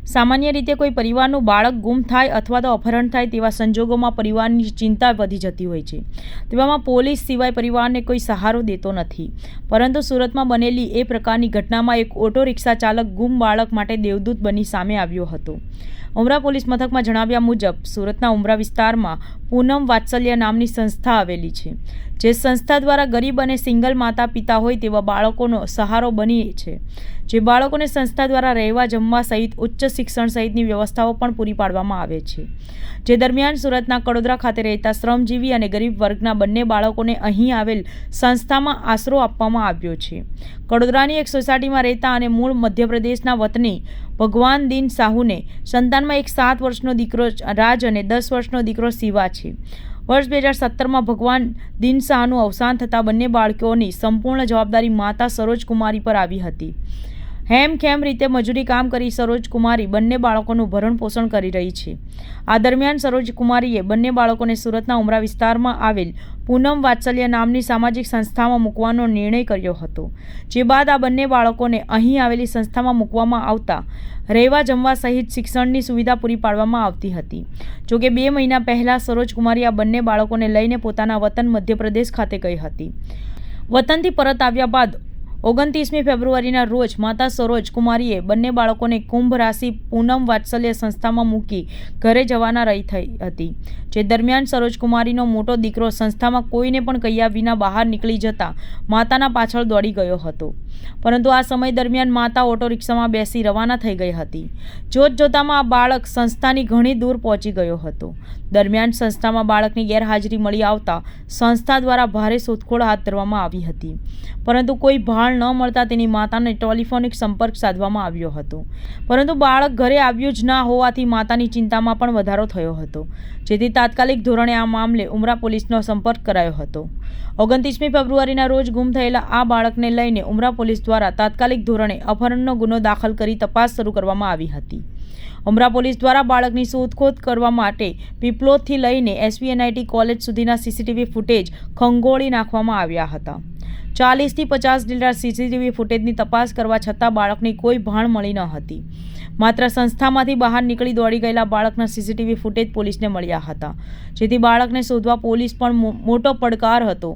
સામાન્ય રીતે કોઈ પરિવારનું બાળક ગુમ થાય અથવા તો અપહરણ થાય તેવા સંજોગોમાં પરિવારની ચિંતા વધી જતી હોય છે। તેવામાં પોલીસ સિવાય પરિવારને કોઈ સહારો દેતો નથી, પરંતુ સુરતમાં બનેલી એ પ્રકારની ઘટનામાં એક ઓટો રિક્ષા ચાલક ગુમ બાળક માટે દેવદૂત બની સામે આવ્યો હતો। ઉમરા પોલીસ મથકમાં જણાવ્યા મુજબ સુરતના ઉમરા વિસ્તારમાં પૂનમ વાત્સલ્ય નામની સંસ્થા આવેલી છે, જે સંસ્થા દ્વારા ગરીબ અને સિંગલ માતા પિતા હોય તેવા બાળકોનો સહારો બની છે। જે બાળકોને સંસ્થા દ્વારા રહેવા જમવા સહિત ઉચ્ચ શિક્ષણ સહિતની વ્યવસ્થાઓ પણ પૂરી પાડવામાં આવે છે। જે દરમિયાન સુરતના કડોદરા ખાતે રહેતા શ્રમજીવી અને ગરીબ વર્ગના બંને બાળકોને અહીં આવેલ સંસ્થામાં આશરો આપવામાં આવ્યો છે। કડોદરાની એક સોસાયટીમાં રહેતા અને મૂળ મધ્યપ્રદેશના વતની ભગવાન દીન સાહુને સંતાનમાં એક 7 વર્ષનો દીકરો રાજ અને 10 વર્ષનો દીકરો શિવા છે। વર્ષ 2017માં ભગવાન દીન શાહનું અવસાન થતાં બંને બાળકોની સંપૂર્ણ જવાબદારી માતા સરોજ કુમારી પર આવી હતી। હેમખેમ રીતે મજૂરી કામ કરી સરોજ કુમારી બંને બાળકોનું ભરણ પોષણ કરી રહી છે। આ દરમિયાન સરોજ કુમારીએ બંને બાળકોને સુરતના ઉમરા વિસ્તારમાં આવેલ પૂનમ વાત્સલ્ય નામની સામાજિક સંસ્થામાં મૂકવાનો નિર્ણય કર્યો હતો। જે બાદ આ બંને બાળકોને અહીં આવેલી સંસ્થામાં મૂકવામાં આવતા રહેવા જમવા સહિત શિક્ષણની સુવિધા પૂરી પાડવામાં આવતી હતી। જોકે 2 મહિના પહેલા સરોજ કુમારી આ બંને બાળકોને લઈને પોતાના વતન મધ્યપ્રદેશ ખાતે ગઈ હતી। વતનથી પરત આવ્યા બાદ 29મી ફેબ્રુઆરીના રોજ માતા સરોજ કુમારીએ બંને બાળકોને કુંભ રાશિ પૂનમ વાત્સલ્ય સંસ્થામાં મૂકી ઘરે જવાના રહી થઈ હતી। જે દરમિયાન સરોજ કુમારીનો મોટો દીકરો સંસ્થામાં કોઈને પણ કહ્યા વિના બહાર નીકળી જતા માતાના પાછળ દોડી ગયો હતો, પરંતુ આ સમય દરમિયાન માતા ઓટો રિક્ષામાં બેસી રવાના થઈ ગઈ હતી। જોત જોતામાં આ બાળક સંસ્થાની ઘણી દૂર પહોંચી ગયો હતો। દરમિયાન સંસ્થામાં બાળકની ગેરહાજરી મળી આવતા સંસ્થા દ્વારા ભારે શોધખોળ હાથ ધરવામાં આવી હતી, પરંતુ કોઈ ભાળ ન મળતા તેની માતાને ટેલિફોનિક સંપર્ક સાધવામાં આવ્યો હતો, પરંતુ બાળક ઘરે આવ્યું જ ના હોવાથી માતાની ચિંતામાં પણ વધારો થયો હતો, જેથી તાત્કાલિક ધોરણે આ મામલે ઉમરા પોલીસનો સંપર્ક કરાયો હતો। 29મી ફેબ્રુઆરીના રોજ ગુમ થયેલા આ બાળકને લઈને ઉમરા પોલીસ દ્વારા તાત્કાલિક ધોરણે અપહરણનો ગુનો દાખલ કરી તપાસ શરૂ કરવામાં આવી હતી। ઉમરા પોલીસ દ્વારા બાળકની શોધખોળ કરવા માટે પીપલોદથી લઈને SVNIT કોલેજ સુધીના CCTV ફૂટેજ ખંગોળી નાખવામાં આવ્યા હતા। 40થી 50 જેટલા CCTV ફૂટેજની તપાસ કરવા છતાં બાળકની કોઈ ભાણ મળી ન હતી। માત્ર સંસ્થામાંથી બહાર નીકળી દોડી ગયેલા બાળકના CCTV ફૂટેજ પોલીસને મળ્યા હતા, જેથી બાળકને શોધવા પોલીસ પણ મોટો પડકાર હતો।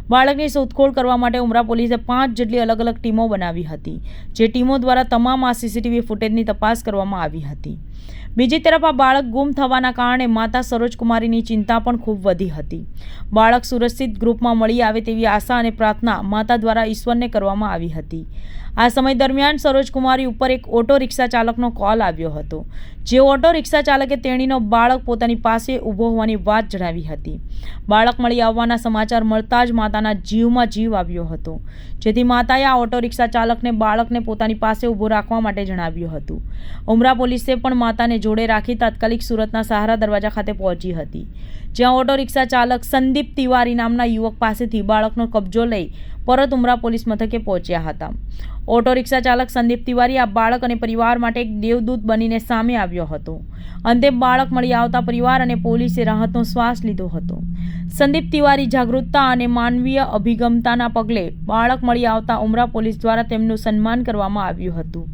બાળકની શોધખોળ કરવા માટે ઉમરા પોલીસે 5 જેટલી અલગ અલગ ટીમો બનાવી હતી, જે ટીમો દ્વારા તમામ આ CCTV ફૂટેજની તપાસ કરવામાં આવી હતી। બીજી તરફ આ બાળક ગુમ થવાના કારણે માતા સરોજ કુમારીની ચિંતા પણ ખૂબ વધી હતી। બાળક સુરક્ષિત ગ્રુપમાં મળી આવે તેવી આશા અને પ્રાર્થના માતા દ્વારા ઈશ્વરને કરવામાં આવી હતી। આ સમય દરમિયાન સરોજ કુમારી ઉપર એક ઓટો રિક્ષા ચાલકનો કોલ આવ્યો હતો, જે ઓટો રિક્ષા ચાલકે તેણીનો બાળક પોતાની પાસે ઊભો હોવાની વાત જણાવી હતી। બાળક મળી આવવાના સમાચાર મળતા જ માતાના જીવમાં જીવ આવ્યો હતો, જેથી માતાએ આ ઓટો રિક્ષા ચાલકને બાળકને પોતાની પાસે ઊભો રાખવા માટે જણાવ્યું હતું। ઉમરા પોલીસે પણ માતાને જોડે રાખી તાત્કાલિક સુરતના સહારા દરવાજા ખાતે પહોંચી હતી, જ્યાં ઓટો રિક્ષા ચાલક સંદીપ તિવારી નામના યુવક પાસેથી બાળકનો કબજો લઈ પરત ઉમરા પોલીસ મથકે પહોંચ્યા હતા। ઓટો રિક્ષા ચાલક સંદીપ તિવારી આ બાળક અને પરિવાર માટે એક દેવદૂત બનીને સામે આવ્યો હતો। અંતે બાળક મળી આવતા પરિવાર અને પોલીસે રાહતનો શ્વાસ લીધો હતો। સંદીપ તિવારી જાગૃતતા અને માનવીય અભિગમતાના પગલે બાળક મળી આવતા ઉમરા પોલીસ દ્વારા તેમનું સન્માન કરવામાં આવ્યું હતું।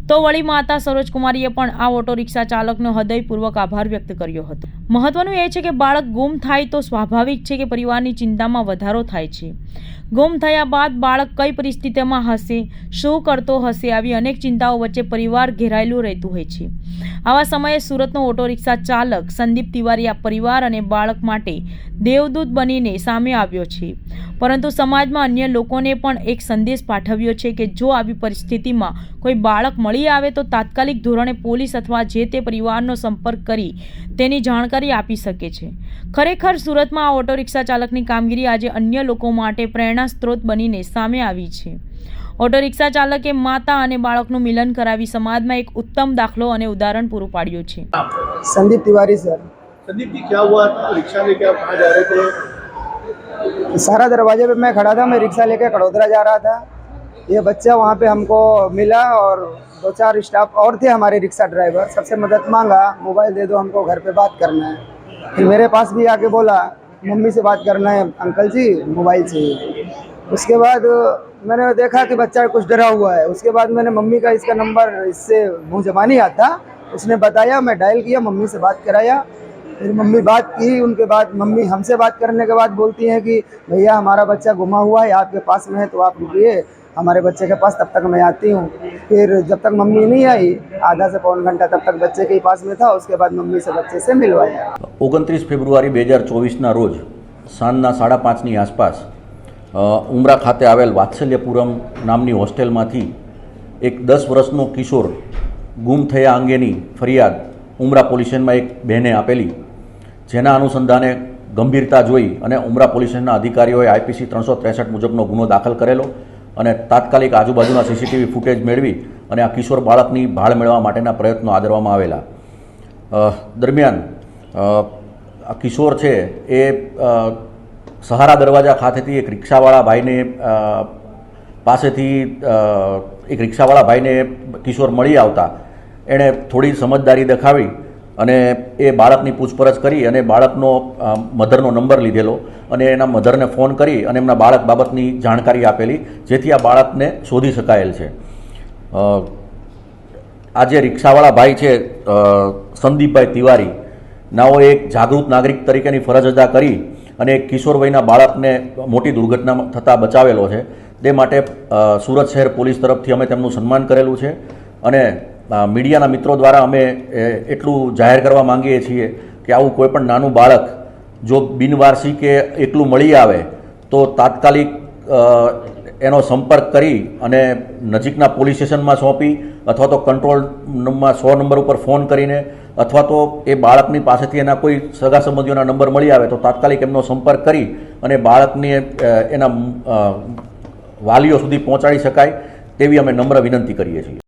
તો વળી માતા સરોજ કુમારીએ પણ આ ઓટો રિક્ષા ચાલકનો હૃદયપૂર્વક આભાર વ્યક્ત કર્યો હતો। મહત્વનું એ છે કે બાળક ગુમ થાય તો સ્વાભાવિક છે કે પરિવારની ચિંતામાં વધારો થાય છે। ગુમ થયા બાદ બાળક કઈ પરિસ્થિતિમાં હશે, શું કરતો હશે, આવી અનેક ચિંતાઓ વચ્ચે પરિવાર ઘેરાયેલું રહેતું હોય છે। આવા સમયે સુરતનો ઓટો રિક્ષા ચાલક સંદીપ તિવારી આ પરિવાર અને બાળક માટે દેવદૂત બનીને સામે આવ્યો છે, પરંતુ સમાજમાં અન્ય લોકોને પણ એક સંદેશ પાઠવ્યો છે કે જો આવી પરિસ્થિતિમાં કોઈ બાળક મળી આવે તો તાત્કાલિક ધોરણે પોલીસ અથવા જે તે પરિવારનો સંપર્ક કરી તેની જાણકારી આપી શકે છે। ખરેખર સુરતમાં આ ઓટો રિક્ષા ચાલકની કામગીરી આજે અન્ય લોકો માટે પ્રેરણા સ્ત્રોત બનીને સામે આવી છે। ઓટો રિક્ષા ચાલકે માતા અને બાળકનું મિલન કરાવી સમાજમાં એક उत्तम दाखलो અને उदाहरण પૂરું પાડ્યું છે। संदीप तिवारी सर। संदीप जी क्या हुआ, रिक्शा लेके आप कहाँ जा रहे थे? सारा दरवाजे पे मैं खड़ा था, मैं रिक्शा लेके कड़ोदरा जा रहा था। ये बच्चा वहाँ पे हमको मिला और 2-4 स्टाफ और थे हमारे रिक्शा ड्राइवर, सबसे मदद मांगा, मोबाइल दे दो हमको घर पे बात करना है। फिर मेरे पास भी आके बोला मम्मी से बात करना है अंकल जी, मोबाइल चाहिए। उसके बाद मैंने देखा कि बच्चा कुछ डरा हुआ है। उसके बाद मैंने मम्मी का इसका नंबर इससे मुँह जबानी आता उसने बताया, मैं डायल किया, मम्मी से बात कराया, फिर मम्मी बात की। उनके बाद मम्मी हमसे बात करने के बाद बोलती हैं कि भैया हमारा बच्चा गुमा हुआ है, आपके पास में है तो आप रुकिए, हमारे बच्चे के पास तब तक मैं आती हूँ। फिर जब तक मम्मी नहीं आई, आधा से पौन घंटा तब तक बच्चे के पास में था। उसके बाद मम्मी से बच्चे से मिलवाया। 29 ફેબ્રુઆરી 2024ના રોજ સાંજના 5:30ની આસપાસ ઉમરા ખાતે આવેલ વાત્સલ્યપુરમ નામની હોસ્ટેલમાંથી એક 10 વર્ષનો કિશોર ગુમ થયા અંગેની ફરિયાદ ઉમરા પોલીસ સ્ટેશનમાં એક બહેને આપેલી, જેના અનુસંધાને ગંભીરતા જોઈ અને ઉમરા પોલીસ સ્ટેશનના અધિકારીઓએ IPC 363 મુજબનો ગુનો દાખલ કરેલો અને તાત્કાલિક આજુબાજુના CCTV ફૂટેજ મેળવી અને આ કિશોર બાળકની ભાળ મેળવવા માટેના પ્રયત્નો આદરવામાં આવેલા. દરમિયાન આ કિશોર છે એ સહારા દરવાજા ખાતેથી એક રિક્ષાવાળા ભાઈને પાસેથી એક રિક્ષાવાળા ભાઈને કિશોર મળી આવતા એણે થોડી સમજદારી દેખાવી અને એ બાળકની પૂછપરછ કરી અને બાળકનો મધરનો નંબર લીધેલો અને એના મધરને ફોન કરી અને એમના બાળક બાબતની જાણકારી આપેલી, જેથી આ બાળકને શોધી શકાયેલ છે. આ જે રિક્ષાવાળા ભાઈ છે સંદીપભાઈ તિવારી નાઓ એક જાગૃત નાગરિક તરીકેની ફરજ અદા કરી અને એક કિશોર વયના બાળકને મોટી દુર્ઘટના થતાં બચાવેલો છે. તે માટે સુરત શહેર પોલીસ તરફથી અમે તેમનું સન્માન કરેલું છે અને મીડિયાના મિત્રો દ્વારા અમે એટલું જાહેર કરવા માંગીએ છીએ કે આવું કોઈપણ નાનું બાળક જો બિનવારસી કે એકલું મળી આવે તો તાત્કાલિક એનો સંપર્ક કરી અને નજીકના પોલીસ સ્ટેશનમાં સોંપી અથવા તો કંટ્રોલ નંબર 100 નંબર ઉપર ફોન કરીને અથવા તો એ બાળકની પાસેથી એના કોઈ સગા સંબંધીઓના નંબર મળી આવે તો તાત્કાલિક એમનો સંપર્ક કરી અને બાળકને એના વાલીઓ સુધી પહોંચાડી શકાય તેવી અમે નમ્ર વિનંતી કરીએ છીએ.